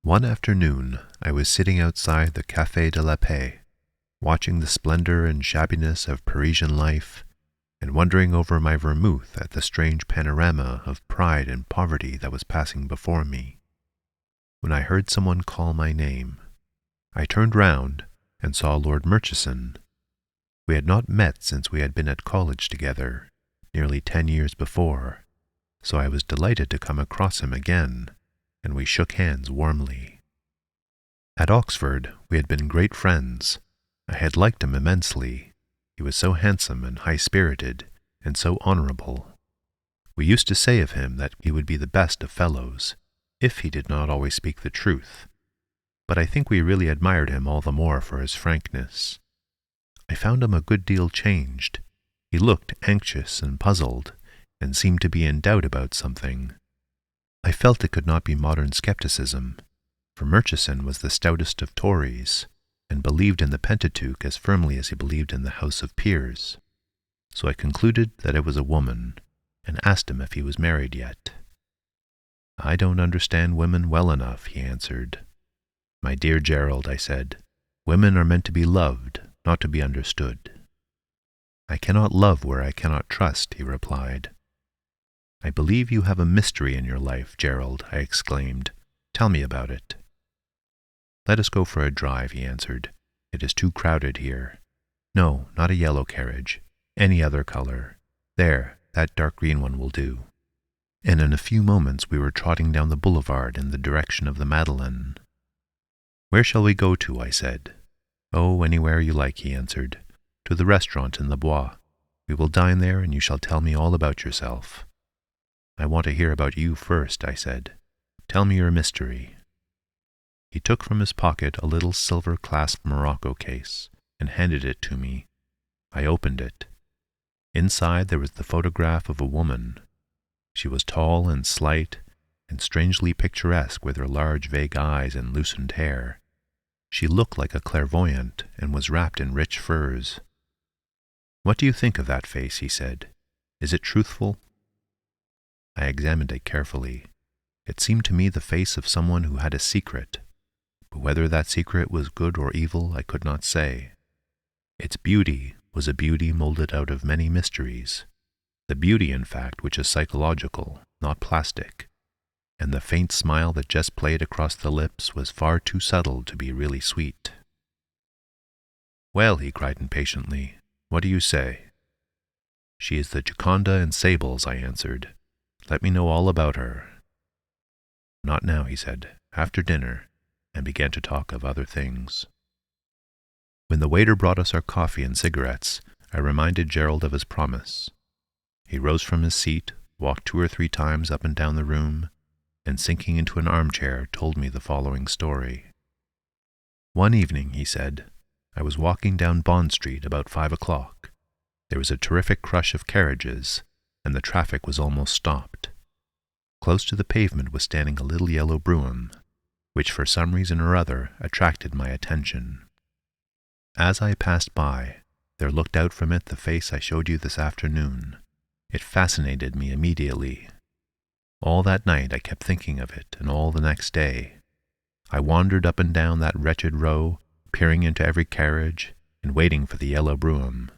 One afternoon, I was sitting outside the Café de la Paix, watching the splendor and shabbiness of Parisian life, and wondering over my vermouth at the strange panorama of pride and poverty that was passing before me, when I heard someone call my name. I turned round and saw Lord Murchison. We had not met since we had been at college together, nearly 10 years before, so I was delighted to come across him again, and we shook hands warmly. At Oxford, we had been great friends. I had liked him immensely. He was so handsome and high-spirited, and so honorable. We used to say of him that he would be the best of fellows, if he did not always speak the truth. But I think we really admired him all the more for his frankness. I found him a good deal changed. He looked anxious and puzzled, and seemed to be in doubt about something. I felt it could not be modern skepticism, for Murchison was the stoutest of Tories, and believed in the Pentateuch as firmly as he believed in the House of Peers. So I concluded that it was a woman, and asked him if he was married yet. "I don't understand women well enough," he answered. "My dear Gerald," I said, "women are meant to be loved, not to be understood." "I cannot love where I cannot trust," he replied. "I believe you have a mystery in your life, Gerald," I exclaimed. "Tell me about it." "Let us go for a drive," he answered. "It is too crowded here. No, not a yellow carriage. Any other color. There, that dark green one will do." And in a few moments we were trotting down the boulevard in the direction of the Madeleine. "Where shall we go to?" I said. "Oh, anywhere you like," he answered. "To the restaurant in the Bois. We will dine there, and you shall tell me all about yourself." "I want to hear about you first," I said. "Tell me your mystery." He took from his pocket a little silver-clasped morocco case, and handed it to me. I opened it. Inside there was the photograph of a woman. She was tall and slight, and strangely picturesque with her large vague eyes and loosened hair. She looked like a clairvoyant, and was wrapped in rich furs. "What do you think of that face?" he said. "Is it truthful?" I examined it carefully. It seemed to me the face of someone who had a secret, but whether that secret was good or evil I could not say. Its beauty was a beauty molded out of many mysteries, the beauty, in fact, which is psychological, not plastic, and the faint smile that just played across the lips was far too subtle to be really sweet. "Well," he cried impatiently, "what do you say?" "She is the Gioconda in Sables," I answered. "Let me know all about her." "Not now," he said. "After dinner," and began to talk of other things. When the waiter brought us our coffee and cigarettes, I reminded Gerald of his promise. He rose from his seat, walked 2 or 3 times up and down the room, and sinking into an armchair told me the following story. "One evening," he said, "I was walking down Bond Street about 5 o'clock. There was a terrific crush of carriages, and the traffic was almost stopped. Close to the pavement was standing a little yellow brougham, which for some reason or other attracted my attention. As I passed by, there looked out from it the face I showed you this afternoon. It fascinated me immediately. All that night I kept thinking of it, and all the next day. I wandered up and down that wretched row, peering into every carriage, and waiting for the yellow brougham,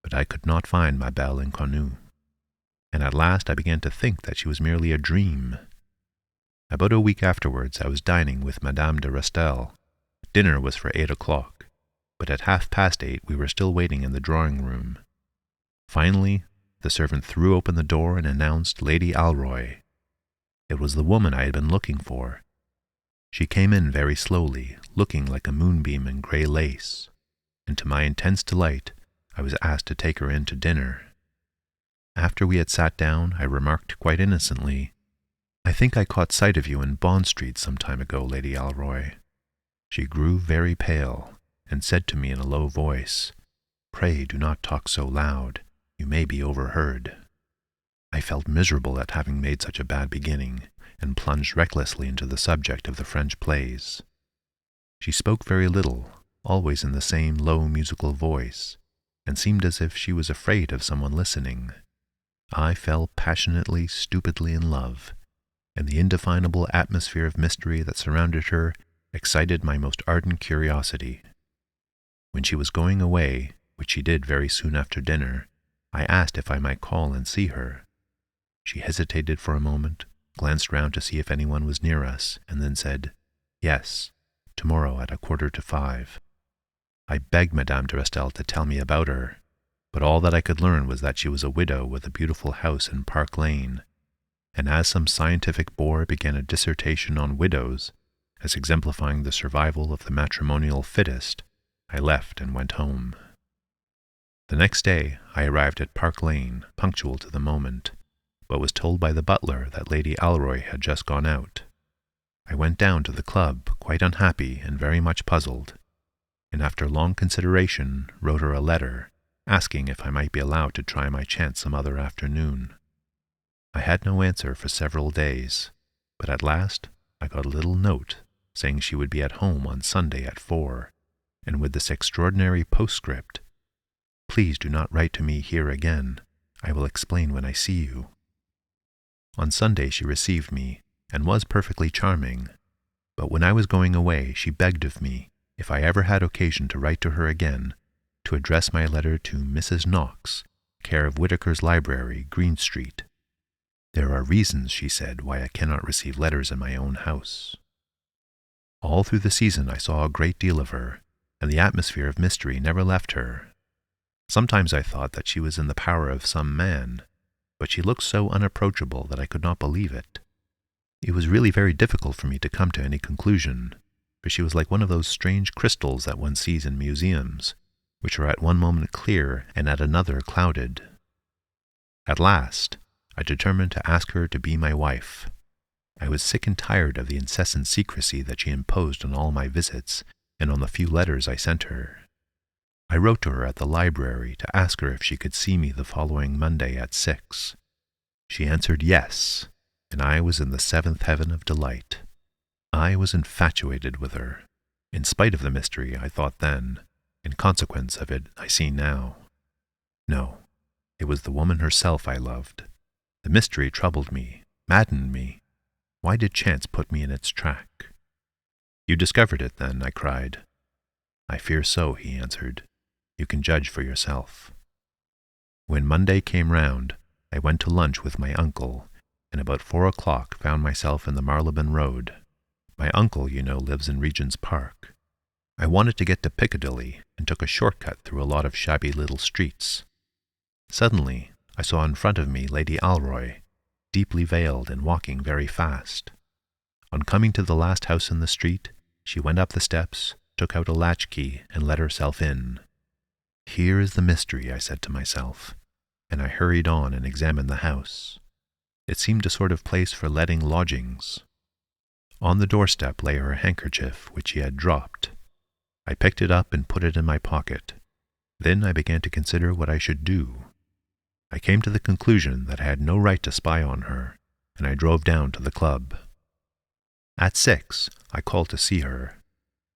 but I could not find ma belle inconnue. And at last I began to think that she was merely a dream. About a week afterwards I was dining with Madame de Restel. Dinner was for 8 o'clock, but at 8:30 we were still waiting in the drawing-room. Finally, the servant threw open the door and announced Lady Alroy. It was the woman I had been looking for. She came in very slowly, looking like a moonbeam in grey lace, and to my intense delight I was asked to take her in to dinner. After we had sat down, I remarked quite innocently, "I think I caught sight of you in Bond Street some time ago, Lady Alroy." She grew very pale, and said to me in a low voice, "Pray do not talk so loud. You may be overheard." I felt miserable at having made such a bad beginning, and plunged recklessly into the subject of the French plays. She spoke very little, always in the same low musical voice, and seemed as if she was afraid of someone listening. I fell passionately, stupidly in love, and the indefinable atmosphere of mystery that surrounded her excited my most ardent curiosity. When she was going away, which she did very soon after dinner, I asked if I might call and see her. She hesitated for a moment, glanced round to see if anyone was near us, and then said, "Yes, tomorrow at 5:15. I begged Madame de Restel to tell me about her, but all that I could learn was that she was a widow with a beautiful house in Park Lane, and as some scientific bore began a dissertation on widows, as exemplifying the survival of the matrimonial fittest, I left and went home. The next day I arrived at Park Lane, punctual to the moment, but was told by the butler that Lady Alroy had just gone out. I went down to the club, quite unhappy and very much puzzled, and after long consideration wrote her a letter, asking if I might be allowed to try my chance some other afternoon. I had no answer for several days, but at last I got a little note saying she would be at home on Sunday at 4, and with this extraordinary postscript, "Please do not write to me here again. I will explain when I see you." On Sunday she received me, and was perfectly charming, but when I was going away she begged of me, if I ever had occasion to write to her again, to address my letter to Mrs. Knox, care of Whitaker's Library, Green Street. "There are reasons," she said, "why I cannot receive letters in my own house." All through the season I saw a great deal of her, and the atmosphere of mystery never left her. Sometimes I thought that she was in the power of some man, but she looked so unapproachable that I could not believe it. It was really very difficult for me to come to any conclusion, for she was like one of those strange crystals that one sees in museums, which are at one moment clear and at another clouded. At last, I determined to ask her to be my wife. I was sick and tired of the incessant secrecy that she imposed on all my visits and on the few letters I sent her. I wrote to her at the library to ask her if she could see me the following Monday at 6. She answered yes, and I was in the seventh heaven of delight. I was infatuated with her, in spite of the mystery, I thought then. In consequence of it, I see now. No, it was the woman herself I loved. The mystery troubled me, maddened me. Why did chance put me in its track? "You discovered it, then?" I cried. "I fear so," he answered. "You can judge for yourself." When Monday came round, I went to lunch with my uncle, and about 4 o'clock found myself in the Marylebone Road. My uncle, you know, lives in Regent's Park. I wanted to get to Piccadilly, and took a short-cut through a lot of shabby little streets. Suddenly, I saw in front of me Lady Alroy, deeply veiled and walking very fast. On coming to the last house in the street, she went up the steps, took out a latchkey, and let herself in. "Here is the mystery," I said to myself, and I hurried on and examined the house. It seemed a sort of place for letting lodgings. On the doorstep lay her handkerchief, which she had dropped. I picked it up and put it in my pocket. Then I began to consider what I should do. I came to the conclusion that I had no right to spy on her, and I drove down to the club. At 6, I called to see her.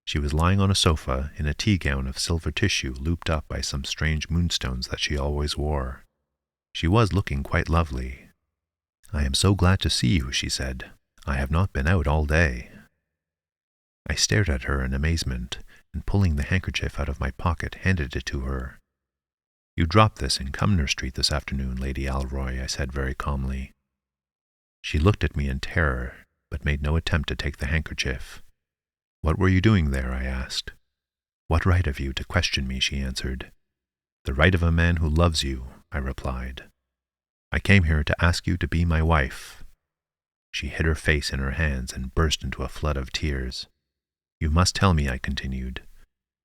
She was lying on a sofa in a tea-gown of silver tissue looped up by some strange moonstones that she always wore. She was looking quite lovely. "I am so glad to see you," she said. "I have not been out all day." I stared at her in amazement, and pulling the handkerchief out of my pocket, handed it to her. "You dropped this in Cumnor Street this afternoon, Lady Alroy," I said very calmly. She looked at me in terror, but made no attempt to take the handkerchief. "What were you doing there?" I asked. "What right have you to question me?" she answered. "The right of a man who loves you," I replied. "I came here to ask you to be my wife." She hid her face in her hands and burst into a flood of tears. "You must tell me," I continued.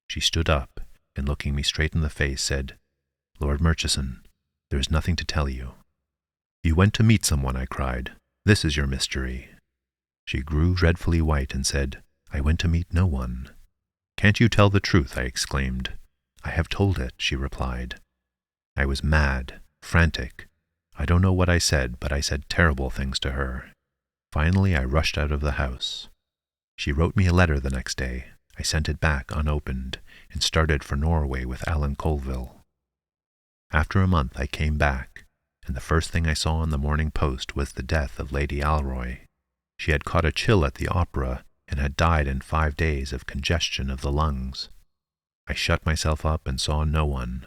She stood up, and looking me straight in the face, said, "Lord Murchison, there is nothing to tell you." "You went to meet someone," I cried. "This is your mystery." She grew dreadfully white and said, "I went to meet no one." "Can't you tell the truth?" I exclaimed. "I have told it," she replied. I was mad, frantic. I don't know what I said, but I said terrible things to her. Finally, I rushed out of the house. She wrote me a letter the next day. I sent it back unopened, and started for Norway with Alan Colville. After a month I came back, and the first thing I saw in the Morning Post was the death of Lady Alroy. She had caught a chill at the opera and had died in 5 days of congestion of the lungs. I shut myself up and saw no one.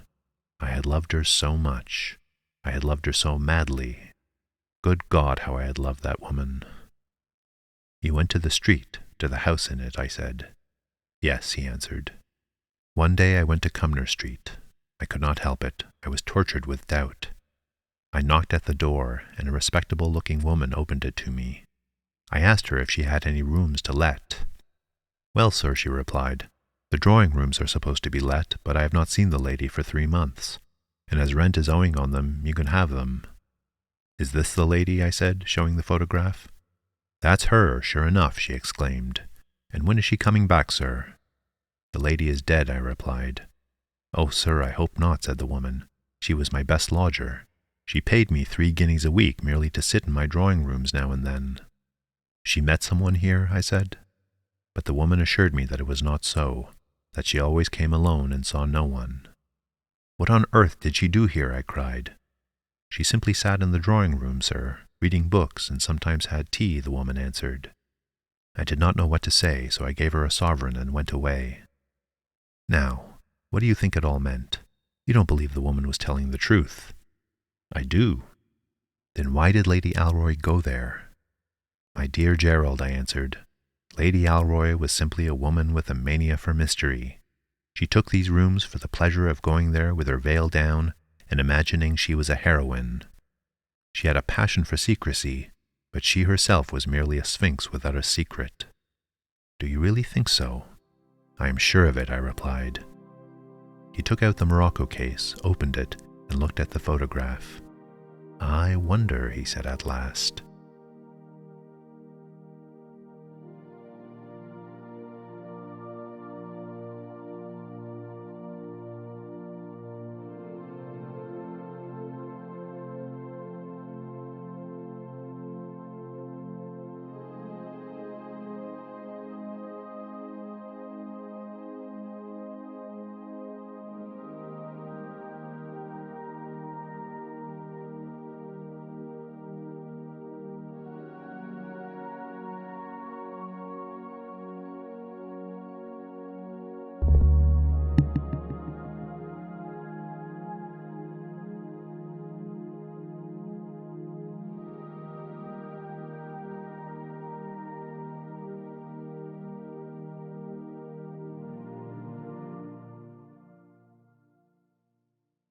I had loved her so much. I had loved her so madly. Good God, how I had loved that woman. You went to the street, to the house in it, I said. Yes, he answered. One day I went to Cumnor Street. I could not help it. I was tortured with doubt. I knocked at the door, and a respectable-looking woman opened it to me. I asked her if she had any rooms to let. Well, sir, she replied, the drawing-rooms are supposed to be let, but I have not seen the lady for 3 months, and as rent is owing on them, you can have them. Is this the lady? I said, showing the photograph. That's her, sure enough, she exclaimed. And when is she coming back, sir? The lady is dead, I replied. Oh, sir, I hope not, said the woman. She was my best lodger. She paid me 3 guineas a week merely to sit in my drawing-rooms now and then. She met someone here, I said. But the woman assured me that it was not so, that she always came alone and saw no one. What on earth did she do here? I cried. She simply sat in the drawing-room, sir, reading books, and sometimes had tea, the woman answered. I did not know what to say, so I gave her a sovereign and went away. Now, what do you think it all meant? You don't believe the woman was telling the truth. I do. Then why did Lady Alroy go there? My dear Gerald, I answered, Lady Alroy was simply a woman with a mania for mystery. She took these rooms for the pleasure of going there with her veil down and imagining she was a heroine. She had a passion for secrecy, but she herself was merely a sphinx without a secret. Do you really think so? I am sure of it, I replied. He took out the morocco case, opened it, and looked at the photograph. I wonder, he said at last.